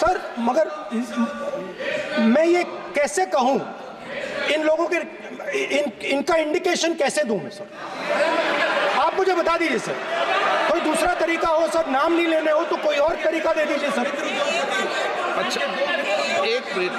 Sir मगर मैं ये कैसे कहूं, इन लोगों के इनका इंडिकेशन कैसे दूं मैं सर? आप मुझे बता दीजिए सर, कोई दूसरा तरीका हो सर, नाम नहीं लेने हो तो कोई और तरीका दे दीजिए सर। अच्छा, एक मिनट।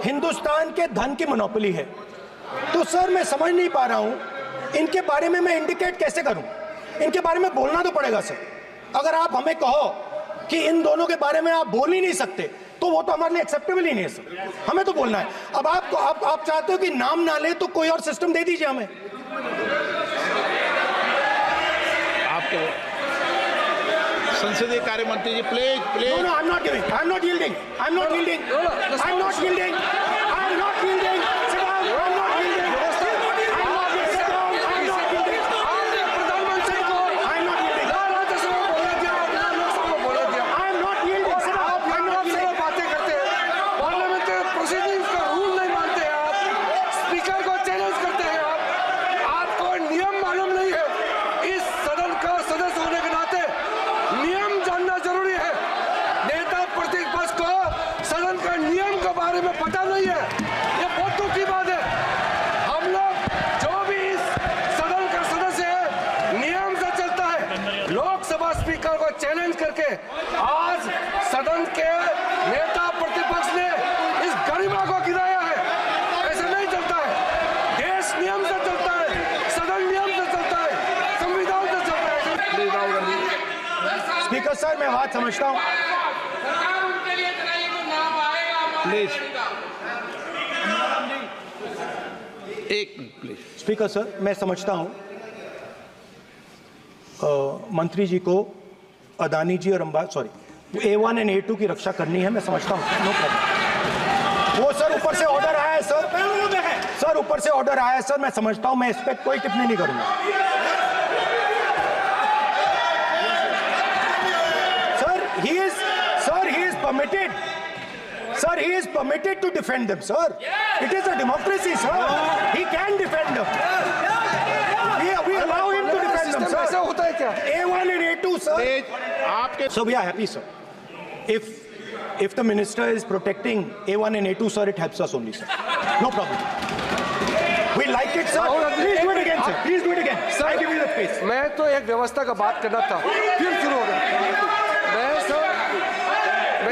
हिंदुस्तान के धन की मोनोपोली है, तो सर मैं समझ नहीं पा रहा हूं इनके बारे में मैं इंडिकेट कैसे करूं? इनके बारे में बोलना तो पड़ेगा सर। अगर आप हमें कहो कि इन दोनों के बारे में आप बोल ही नहीं सकते तो वो तो हमारे लिए एक्सेप्टेबल ही नहीं है सर, हमें तो बोलना है। अब आप चाहते हो कि नाम ना ले तो कोई और सिस्टम दे दीजिए हमें। आपको संसदीय कार्य मंत्री जी please please. No, I'm not giving. I'm not yielding. I'm not yielding. I'm not yielding. I'm not yielding. Sit down. I'm not yielding. I'm not yielding. Sit down. I'm not yielding. प्रधानमंत्री को I'm not yielding. Rajya Sabha बोला दिया, लोकसभा बोला दिया। I'm not yielding. Sit down. आप I'm not आपसे yielding. बातें करते हैं, पार्लियामेंट्री प्रोसीडिंग्स का रूल नहीं मानते हैं आप, स्पीकर को चैलेंज करते हैं आप, आपको नियम मालूम नहीं है। इस सदन का सदस्य होने के नाते नियम जानना जरूरी है। नेता प्रतिपक्ष को सदन का नियम के बारे में पता नहीं है, ये बहुत दुख की बात है। हम लोग जो भी इस सदन का सदस्य है नियम से चलता है। लोकसभा स्पीकर को चैलेंज करके आज सदन के नेता प्रतिपक्ष ने इस गरिमा को गिराया है। ऐसे नहीं चलता है, देश नियम से चलता है, सदन नियम से चलता है, संविधान से चलता है। Please Rahul Gandhi. Speaker sir मैं बात समझता हूँ। प्लीज एक मिनट प्लीज। स्पीकर सर मैं समझता हूँ मंत्री जी को अदानी जी और A1 एंड A2 की रक्षा करनी है, मैं समझता हूँ। No problem. वो सर ऊपर से ऑर्डर आया है सर ऊपर से ऑर्डर आया है सर, मैं समझता हूँ, मैं इस पर कोई टिप्पणी नहीं करूंगा। Sir, he is permitted. Sir, he is permitted to defend them, sir. It is a democracy, sir. He can defend them. We allow him to defend them, sir. ऐसा होता है क्या? A1 and A2, sir. आपके So we are happy, sir. If the minister is protecting A1 and A2, sir, it helps us only, sir. No problem. We like it, sir. Please do it again, sir. Please do it again. I give you the space. मैं तो एक व्यवस्था का बात करना था, फिर शुरू हो गया।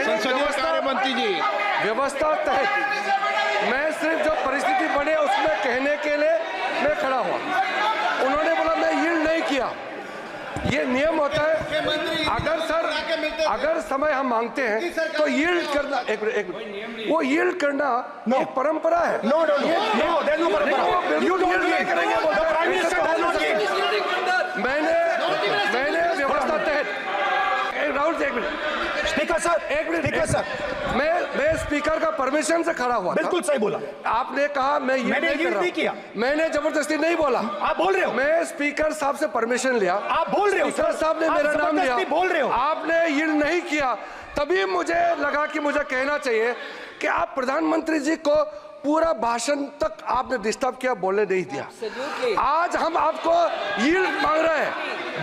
संसदीय कार्य मंत्री जी व्यवस्था तहत मैं सिर्फ जो परिस्थिति बने उसमें कहने के लिए मैं खड़ा हुआ। उन्होंने बोला मैं यील्ड नहीं किया, ये नियम होता है। अगर समय हम मांगते हैं तो यील्ड करना, एक मिनट, वो यील्ड करना एक परंपरा है। No, there's no परंपरा। You don't yield. The Prime Minister does not yield. मैंने व्यवस्था तहत राहुल जी एक मिनट, स्पीकर सर, एक मिनट, स्पीकर सर, मैं स्पीकर का परमिशन से खड़ा हुआ था। बिल्कुल सही बोला आपने कहा मैं ये मैंने नहीं कर नहीं रहा किया। मैंने जबरदस्ती नहीं बोला। आप बोल रहे हो। मैं स्पीकर साहब से परमिशन लिया। आप बोल रहे हो स्पीकर सर। साहब ने आप मेरा नाम लिया। जबरदस्ती बोल रहे हो। आपने यील्ड नहीं किया, तभी मुझे लगा कि मुझे कहना चाहिए कि आप प्रधानमंत्री जी को पूरा भाषण तक आपने डिस्टर्ब किया, बोलने नहीं दिया। आज हम आपको यील्ड मांग रहे हैं,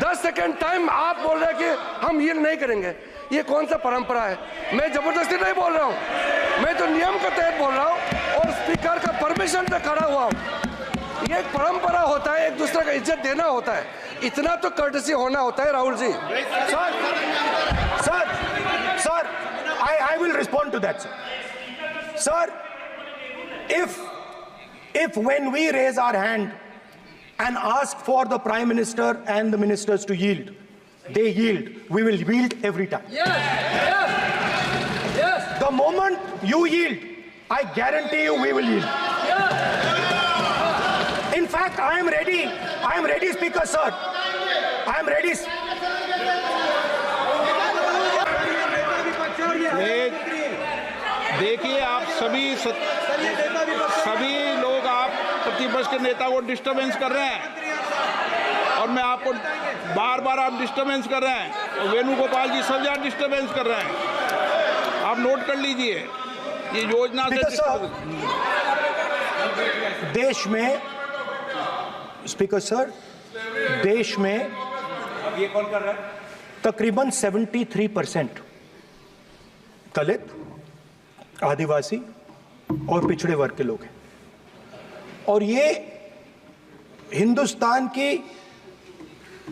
10 सेकंड टाइम आप बोल रहे हैं कि हम यील्ड नहीं करेंगे। ये कौन सा परंपरा है? मैं जबरदस्ती नहीं बोल रहा हूँ, मैं तो नियम के तहत बोल रहा हूँ और स्पीकर का परमिशन से खड़ा हुआ हूँ। ये एक परंपरा होता है, एक दूसरे का इज्जत देना होता है, इतना तो कर्टसी होना होता है। Rahul ji sir, I will respond to that, sir. If when we raise our hand and ask for the Prime Minister and the ministers to yield, they yield, we will yield every time. Yes. The moment you yield, I guarantee you we will yield. In fact, I am ready, Speaker, sir. I am ready. देखिए, आप सभी लोग आप प्रतिपक्ष के नेता को disturbance कर रहे हैं और मैं आपको बार आप डिस्टर्बेंस कर रहे हैं और वेणुगोपाल जी सब यहाँ डिस्टर्बेंस कर रहे हैं। आप नोट कर लीजिए, ये योजना से देश में, स्पीकर सर, देश में ये कौन कर रहा है? तकरीबन 73% दलित, आदिवासी और पिछड़े वर्ग के लोग हैं। और ये हिंदुस्तान की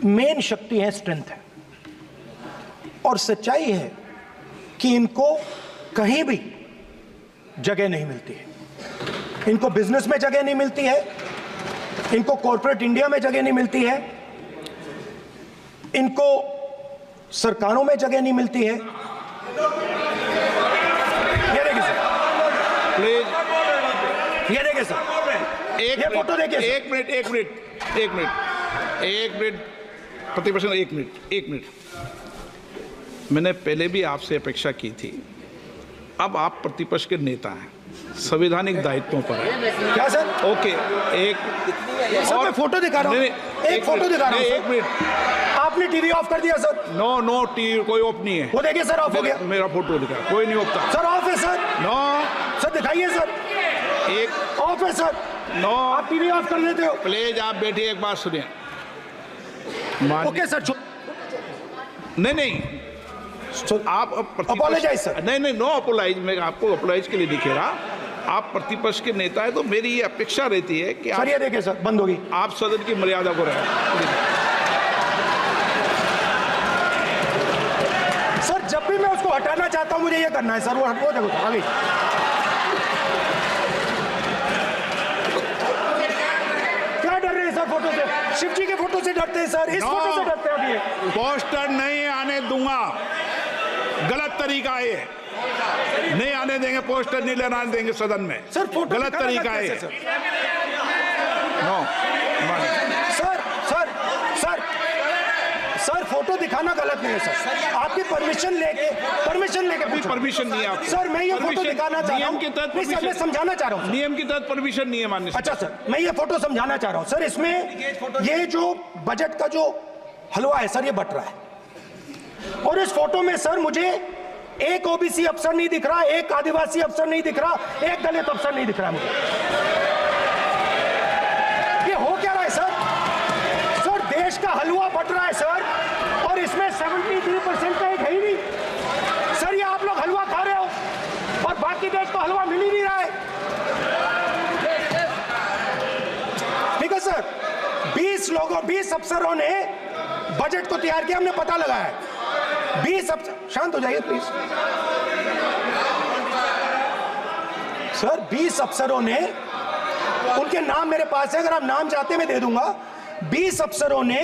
मेन शक्ति है, स्ट्रेंथ है। और सच्चाई है कि इनको कहीं भी जगह नहीं मिलती है। इनको बिजनेस में जगह नहीं मिलती है, इनको कॉर्पोरेट इंडिया में जगह नहीं मिलती है, इनको सरकारों में जगह नहीं मिलती है। ये देखिए सर, प्लीज ये देखिए सर, ये फोटो देखिए। एक मिनट प्रतिपक्ष, एक मिनट। मैंने पहले भी आपसे अपेक्षा की थी, अब आप प्रतिपक्ष के नेता हैं, संवैधानिक दायित्वों पर है। क्या सर? ओके, एक सर मैं फोटो दिखा रहा हूँ, एक फोटो दिखा रहा हूँ। एक मिनट, आपने टीवी ऑफ कर दिया सर? नो टीवी कोई ऑफ नहीं है। वो देखिए सर, ऑफ हो गया। मेरा फोटो दिखा, कोई नहीं ऑफ सर ऑफ है सर। नो सर दिखाइए सर, एक ऑफ है सर। नो, आप टीवी ऑफ कर लेते हो? प्लीज आप बैठिए, एक बात सुनिए। ओके सर, नहीं आप अपोलोजाइज सर। नहीं, नो अपोलाइज। मैं आपको अपोलाइज के लिए दिखे रहा। आप प्रतिपक्ष के नेता है तो मेरी ये अपेक्षा रहती है कि सर ये देखिए सर, बंद होगी। आप सदन की मर्यादा को रखें। सर जब भी मैं उसको हटाना चाहता हूं मुझे ये करना है सर। वो देखो आगे। क्या डर रहे हैं सर फोटो से? शिव जी के फोटो से डरते हैं सर, इस फोटो से डरते हैं अभी। पोस्टर नहीं आने दूंगा, गलत तरीका है ये। नहीं आने देंगे, पोस्टर नहीं लेना देंगे सदन में। सर फोटो गलत तरीका है। नो सर फोटो दिखाना गलत नहीं है सर। आपकी परमिशन लेके परमिशन नहीं है आपको। सर मैं ये फोटो दिखाना चाह रहा हूँ, नियम के तहत मैं समझाना चाह रहा हूँ। नियम के तहत परमिशन नहीं है माननीय। अच्छा सर, मैं ये फोटो समझाना चाह रहा हूँ सर। इसमें ये जो बजट का जो हलवा है सर, ये बट रहा है। और इस फोटो में सर मुझे एक ओबीसी अफसर नहीं दिख रहा, एक आदिवासी अफसर नहीं दिख रहा, एक दलित अफसर नहीं दिख रहा मुझे। ये हो क्या रहा है सर? सर देश का हलवा बट रहा है सर, और इसमें 73% का एक है ही नहीं सर। ये आप लोग हलवा खा रहे हो और बाकी देश को हलवा मिल ही नहीं रहा है। ठीक है सर, 20 अफसरों ने बजट को तैयार किया, हमने पता लगाया है। 20 अफसर, शांत हो जाइए प्लीज सर। 20 अफसरों ने, उनके नाम मेरे पास है, अगर आप नाम चाहते मैं दे दूंगा। 20 अफसरों ने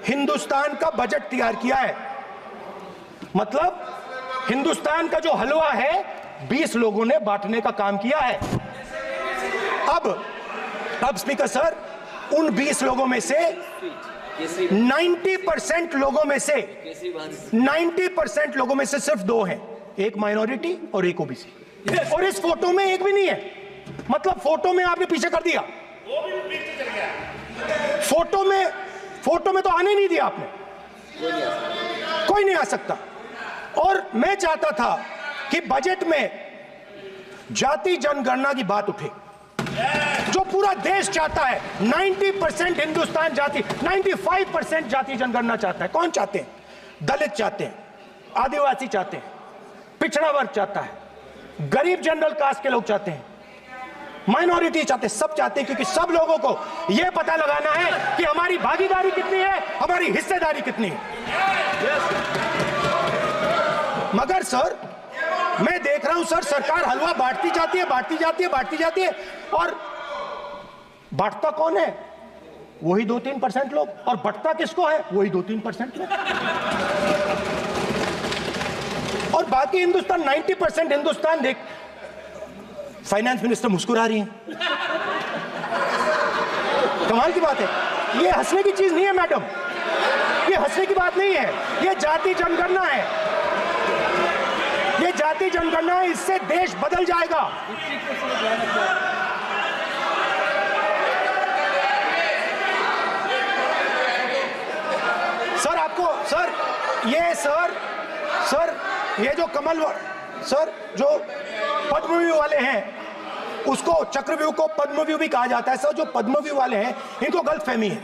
हिंदुस्तान का बजट तैयार किया है। मतलब हिंदुस्तान का जो हलवा है 20 लोगों ने बांटने का काम किया है। अब स्पीकर सर, उन 20 लोगों में से 90% लोगों में से सिर्फ 2 हैं, एक माइनॉरिटी और एक ओबीसी। और इस फोटो में एक भी नहीं है। मतलब फोटो में आपने पीछे कर दिया, फोटो में तो आने नहीं दिया आपने, कोई नहीं आ सकता। और मैं चाहता था कि बजट में जाति जनगणना की बात उठे, जो पूरा देश चाहता है। 90% हिंदुस्तान जाति, 95% जाति जनगणना चाहता है। कौन चाहते हैं? दलित चाहते हैं, आदिवासी चाहते हैं, पिछड़ा वर्ग चाहता है, गरीब जनरल कास्ट के लोग चाहते हैं, माइनॉरिटी चाहते हैं, सब चाहते हैं। क्योंकि सब लोगों को यह पता लगाना है कि हमारी भागीदारी कितनी है, हमारी हिस्सेदारी कितनी है। मगर सर मैं देख रहा हूं सर, सरकार हलवा बांटती जाती है, और बांटता कौन है? वही 2-3% लोग, और बंटता किसको है? वही 2-3% लोग। और बाकी हिंदुस्तान, 90% हिंदुस्तान देख। फाइनेंस मिनिस्टर मुस्कुरा रही हैं। कमाल की बात है। ये हंसने की चीज नहीं है मैडम, ये हंसने की बात नहीं है। ये जाति जनगणना है, ये जाति जनगणना है। इससे देश बदल जाएगा। सर आपको सर ये जो कमल सर जो पद्मव्यूह वाले हैं, उसको चक्रव्यूह को पद्मव्यूह भी कहा जाता है। सर जो पद्मव्यूह वाले हैं इनको गलतफहमी है।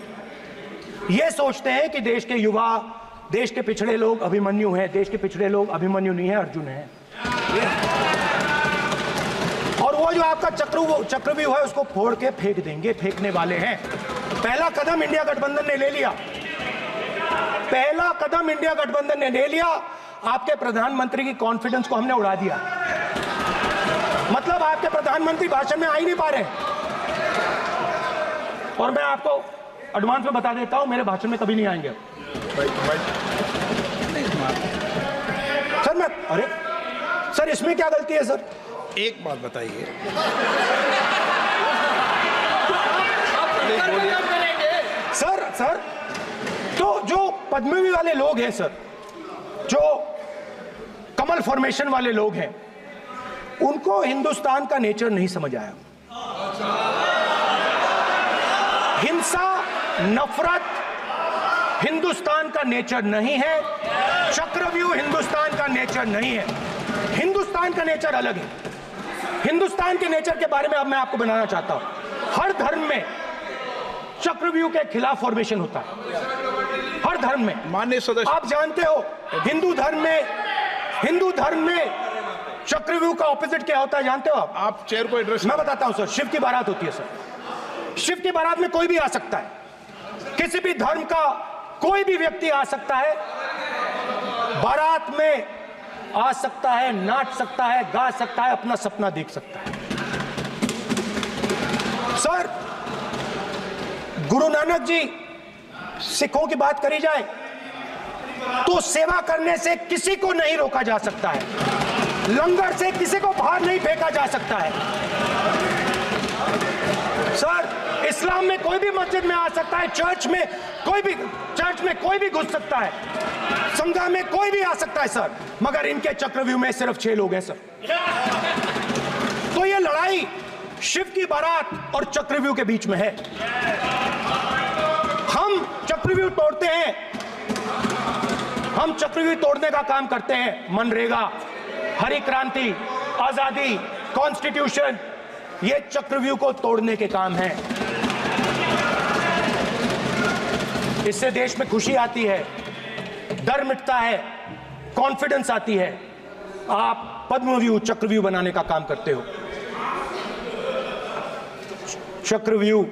ये सोचते हैं कि देश के युवा, देश के पिछड़े लोग अभिमन्यु हैं। देश के पिछड़े लोग अभिमन्यु नहीं है, अर्जुन है। और वो जो आपका चक्रव्यूह है उसको फोड़ के फेंक देंगे, फेंकने वाले हैं। पहला कदम इंडिया गठबंधन ने ले लिया, पहला कदम इंडिया गठबंधन ने ले लिया। आपके प्रधानमंत्री की कॉन्फिडेंस को हमने उड़ा दिया। मतलब आपके प्रधानमंत्री भाषण में आ ही नहीं पा रहे। और मैं आपको एडवांस में बता देता हूं, मेरे भाषण में कभी नहीं आएंगे सर। अरे सर, इसमें क्या गलती है सर? एक बात बताइए, सर तो जो पद्मवी वाले लोग हैं सर, जो कमल फॉर्मेशन वाले लोग हैं, उनको हिंदुस्तान का नेचर नहीं समझ आया। हिंसा, नफरत हिंदुस्तान का नेचर नहीं है, चक्रव्यूह हिंदुस्तान का नेचर नहीं है। हिंदुस्तान का नेचर अलग है। हिंदुस्तान के नेचर के बारे में अब मैं आपको बनाना चाहता हूं। हर धर्म में चक्रव्यूह के खिलाफ फॉर्मेशन होता है, हर धर्म में। माननीय सदस्य, आप जानते हो हिंदू धर्म में चक्रव्यूह का ऑपोजिट क्या होता है, जानते हो आप चेयर को एड्रेस। मैं बताता हूं सर। शिव की बारात होती है सर, शिव की बारात में कोई भी आ सकता है, किसी भी धर्म का कोई भी व्यक्ति आ सकता है, बारात में आ सकता है, नाच सकता है, गा सकता है, अपना सपना देख सकता है। सर, गुरु नानक जी, सिखों की बात करी जाए तो सेवा करने से किसी को नहीं रोका जा सकता है, लंगर से किसी को बाहर नहीं फेंका जा सकता है। सर, इस्लाम में कोई भी मस्जिद में आ सकता है, चर्च में कोई भी घुस सकता है, संघा में कोई भी आ सकता है सर, मगर इनके चक्रव्यूह में सिर्फ 6 लोग हैं सर। तो ये लड़ाई शिव की बारात और चक्रव्यूह के बीच में है। हम चक्रव्यूह तोड़ते हैं, हम चक्रव्यूह तोड़ने का काम करते हैं। मनरेगा, हरी क्रांति, आजादी, कॉन्स्टिट्यूशन, ये चक्रव्यूह को तोड़ने के काम हैं। इससे देश में खुशी आती है, डर मिटता है, कॉन्फिडेंस आती है। आप पद्मव्यूह चक्रव्यूह बनाने का काम करते हो। चक्रव्यूह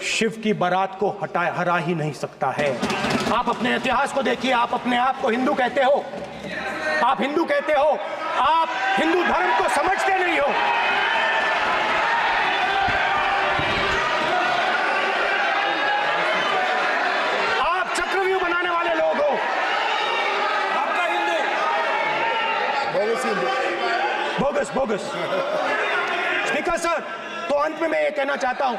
शिव की बारात को हरा ही नहीं सकता है। आप अपने इतिहास को देखिए, आप अपने आप को हिंदू कहते हो, आप हिंदू कहते हो, आप हिंदू धर्म को समझते नहीं हो। आप चक्रव्यूह बनाने वाले लोग हो। आपका हिंदू बोगस। स्पीकर सर, तो अंत में मैं ये कहना चाहता हूं,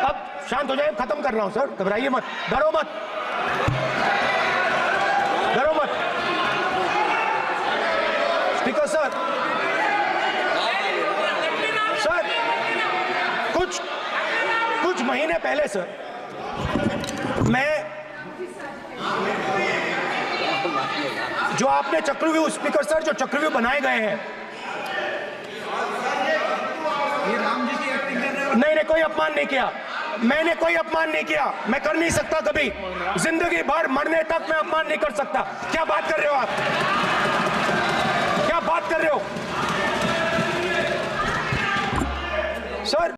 अब शांत हो जाए, खत्म कर रहा हूं सर, घबराइए मत, डरो मत। स्पीकर सर, कुछ महीने पहले सर, मैं जो आपने चक्रव्यूह, स्पीकर सर, जो चक्रव्यूह बनाए गए हैं, नहीं, कोई अपमान नहीं किया, मैंने कोई अपमान नहीं किया, मैं कर नहीं सकता कभी, जिंदगी भर मरने तक मैं अपमान नहीं कर सकता। क्या बात कर रहे हो आप? क्या बात कर रहे हो सर?